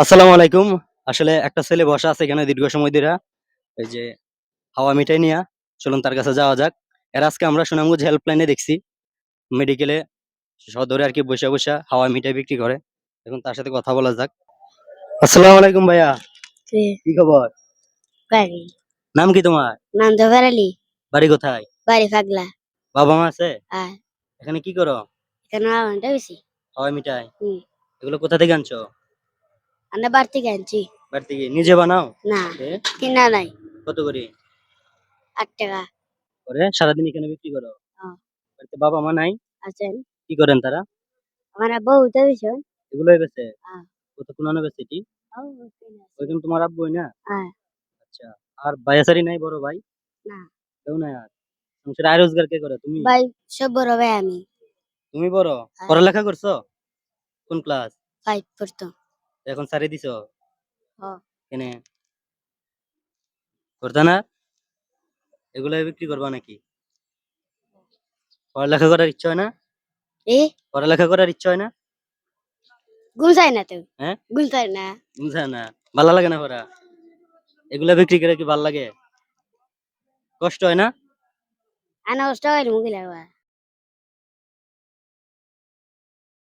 আসসালামু আলাইকুম। আসলে একটা ছেলে বসা আছে এখানে দীর্ঘ সময় ধইরা। এই যে হাওয়া মিঠাই নিয়া। চলুন তার কাছে যাওয়া যাক। এর আজকে আমরা সুনামগঞ্জ হেল্পলাইনে দেখছি মেডিকেলে সদরে আরকি বইসা হাওয়া মিঠাই বিক্রি করে। এখন তার সাথে কথা বলা যাক। আসসালামু আলাইকুম ভাইয়া। জি, কি খবর? বাড়ি নাম কি তোমার? নন্দভর আলী, বাড়ি কোথায়? বাড়ি পাগলা। বাবা-মা আছে? আর এখানে কি করো? এখানে আমানটা বেশি। হাওয়া মিঠাই। হুম, এগুলো কোথা থেকে আনছো? আমরা বাড়ি থেকে আনছি। বাড়ি থেকে নিজে বানাও? না, এ কিনা নাই। কত করে? 8 টাকা। করে সারাদিন এখানে বিক্রি করো? হ্যাঁ, বাড়িতে বাবা-মা নাই? আছেন। কি করেন তারা? আমার আব্বা উঠে দিছেন। এগুলোই বেচে? হ্যাঁ, কত কোন বেচে এটি? ও কিনা আছে। ওইখানে তোমার আব্বুই না? হ্যাঁ, আচ্ছা। আর ভাইয়া-শাড়ি নাই বড় ভাই? না। কেউ নাই আর? সংসারে আয় রোজগার কে করে? তুমি? ভাই সব বড় ভাই আমি। তুমি বড়? হ্যাঁ, পড়ালেখা করছো? কোন ক্লাস? 5 পড়তো। এখন ছাড়ি দিছো? হ্যাঁ, কেনে? করতা না? এগুলাই বিক্রি করবা নাকি? পড়ালেখা করার ইচ্ছা হয় না? এ পড়ালেখা করার ইচ্ছা হয় না? গুলছাই না তো। হ্যাঁ? গুলছাই না। বুঝা না। ভালো লাগে না পড়া? এগুলা বিক্রি করে কি ভাল লাগে? কষ্ট হয় না? আনা কষ্ট হয় মুগিলা।